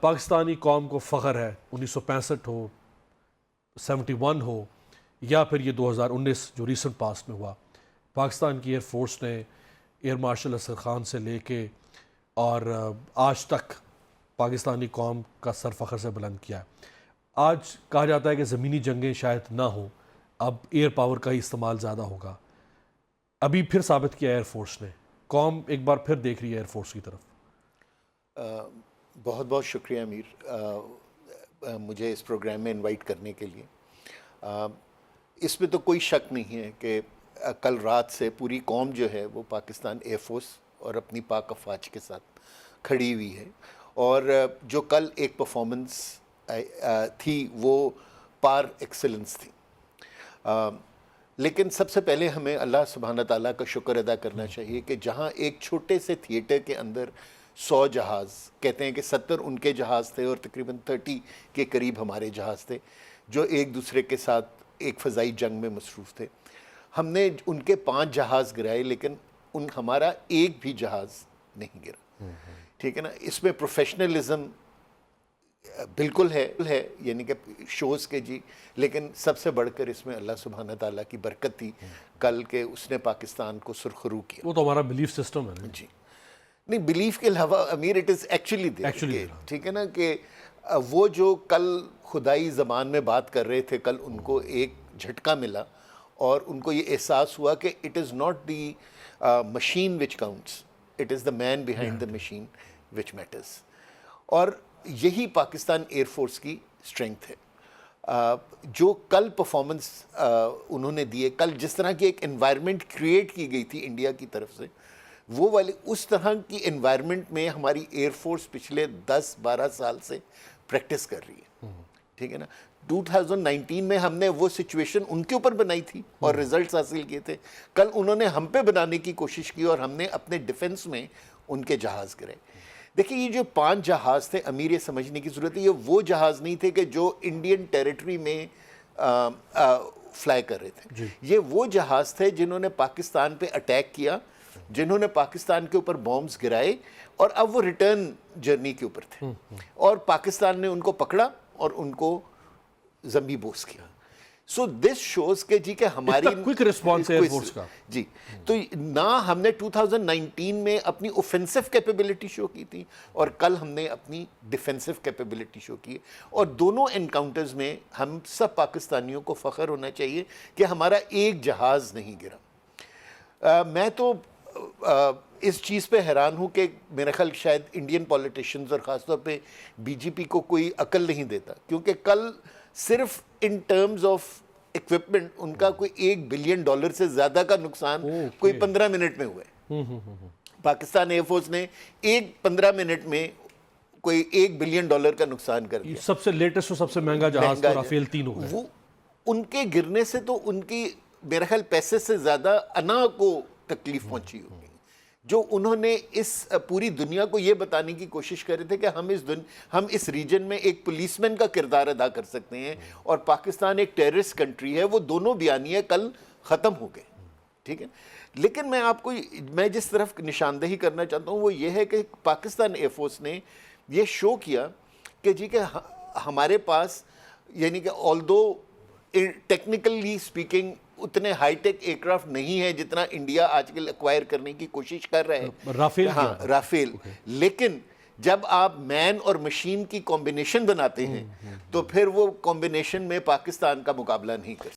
پاکستانی قوم کو فخر ہے 1965 ہو 71 ہو یا پھر یہ 2019 جو ریسنٹ پاسٹ میں ہوا، پاکستان کی ایئر فورس نے ایئر مارشل اسد خان سے لے کے اور آج تک پاکستانی قوم کا سر فخر سے بلند کیا ہے۔ آج کہا جاتا ہے کہ زمینی جنگیں شاید نہ ہوں، اب ایئر پاور کا ہی استعمال زیادہ ہوگا۔ ابھی پھر ثابت کیا ایئر فورس نے، قوم ایک بار پھر دیکھ رہی ہے ایئر فورس کی طرف۔ بہت بہت شکریہ امیر، مجھے اس پروگرام میں انوائٹ کرنے کے لیے۔ اس میں تو کوئی شک نہیں ہے کہ کل رات سے پوری قوم جو ہے وہ پاکستان ایئر فورس اور اپنی پاک افواج کے ساتھ کھڑی ہوئی ہے، اور جو کل ایک پرفارمنس تھی وہ پار ایکسلنس تھی۔ لیکن سب سے پہلے ہمیں اللہ سبحانہ تعالیٰ کا شکر ادا کرنا چاہیے کہ جہاں ایک چھوٹے سے تھیٹر کے اندر 100 جہاز، کہتے ہیں کہ 70 ان کے جہاز تھے اور تقریباً 30 کے قریب ہمارے جہاز تھے جو ایک دوسرے کے ساتھ ایک فضائی جنگ میں مصروف تھے۔ ہم نے ان کے 5 جہاز گرائے لیکن ہمارا ایک بھی جہاز نہیں گرا، ٹھیک ہے نا۔ اس میں پروفیشنلزم بالکل ہے، یعنی کہ شوز کے جی، لیکن سب سے بڑھ کر اس میں اللہ سبحانہ تعالیٰ کی برکت تھی کل کہ اس نے پاکستان کو سرخرو کیا۔ وہ تو ہمارا بلیف سسٹم ہے جی نہیں، بلیف کے علاوہ امیر اٹ از ایکچولی ٹھیک ہے نا، کہ وہ جو کل خدائی زبان میں بات کر رہے تھے، کل ان کو ایک جھٹکا ملا اور ان کو یہ احساس ہوا کہ it is not the machine which counts, it is the man behind the machine which matters. اور یہی پاکستان ایئر فورس کی اسٹرینگتھ ہے۔ جو کل پرفارمنس انہوں نے دیے، کل جس طرح کی ایک انوائرمنٹ کریٹ کی گئی تھی انڈیا کی طرف سے، وہ والی اس طرح کی انوائرمنٹ میں ہماری ایئر فورس پچھلے 10-12 سال سے پریکٹس کر رہی ہے، ٹھیک ہے نا۔ 2019 میں ہم نے وہ سچویشن ان کے اوپر بنائی تھی اور ریزلٹس حاصل کیے تھے، کل انہوں نے ہم پہ بنانے کی کوشش کی اور ہم نے اپنے ڈیفنس میں ان کے جہاز گرائے۔ دیکھیں یہ جو 5 جہاز تھے، امیر یہ سمجھنے کی ضرورت ہے، یہ وہ جہاز نہیں تھے کہ جو انڈین ٹیریٹری میں فلائی کر رہے تھے، یہ وہ جہاز تھے جنہوں نے پاکستان پہ اٹیک کیا، جنہوں نے پاکستان کے اوپر بومبز گرائے، اور اب وہ ریٹرن جرنی کے اوپر تھے اور پاکستان نے ان کو پکڑا اور ان کو زمبی بوس کیا۔ سو دس شوز کہ جی کہ ہماری کوئک ریسپانس ایئر فورس کا، جی تو نہ ہم نے 2019 میں اپنی اوفینسو کیپیبلٹی شو کی تھی اور کل ہم نے اپنی ڈیفینسو کیپیبلٹی شو کی ہے، اور دونوں انکاؤنٹرز میں ہم سب پاکستانیوں کو فخر ہونا چاہیے کہ ہمارا ایک جہاز نہیں گرا۔ میں تو اس چیز پہ حیران ہوں کہ میرا خیال شاید انڈین پولیٹیشنز اور خاص طور پہ بی جے پی کو کوئی عقل نہیں دیتا، کیونکہ کل صرف ان ٹرمز آف ایکوپمنٹ ان کا کوئی $1 بلین سے زیادہ کا نقصان کوئی 15 منٹ میں ہوا ہے۔ پاکستان ایئر فورس نے 15 منٹ میں کوئی $1 بلین کا نقصان کر دیا۔ سب سے لیٹسٹ اور سب سے مہنگا جہاز رافیل 3 ہو گئے۔ وہ ان کے گرنے سے تو ان کی میرا خیال پیسے سے زیادہ انا کو تکلیف پہنچی ہوگی، جو انہوں نے اس پوری دنیا کو یہ بتانے کی کوشش کر رہے تھے کہ ہم اس ریجن میں ایک پولیس مین کا کردار ادا کر سکتے ہیں اور پاکستان ایک ٹیررسٹ کنٹری ہے، وہ دونوں بیانیے کل ختم ہو گئے، ٹھیک ہے۔ لیکن میں جس طرف نشاندہی کرنا چاہتا ہوں وہ یہ ہے کہ پاکستان ایئر فورس نے یہ شو کیا کہ جی کہ ہمارے پاس، یعنی کہ آلدو ٹیکنیکلی اسپیکنگ اتنے ہائی ٹیک ایئر کرافٹ نہیں ہے جتنا انڈیا آج کل ایکوائر کرنے کی کوشش کر رہے ہیں، رافیل، لیکن جب آپ مین اور مشین کی کمبینیشن بناتے ہیں تو پھر وہ کمبینیشن میں پاکستان کا مقابلہ نہیں کر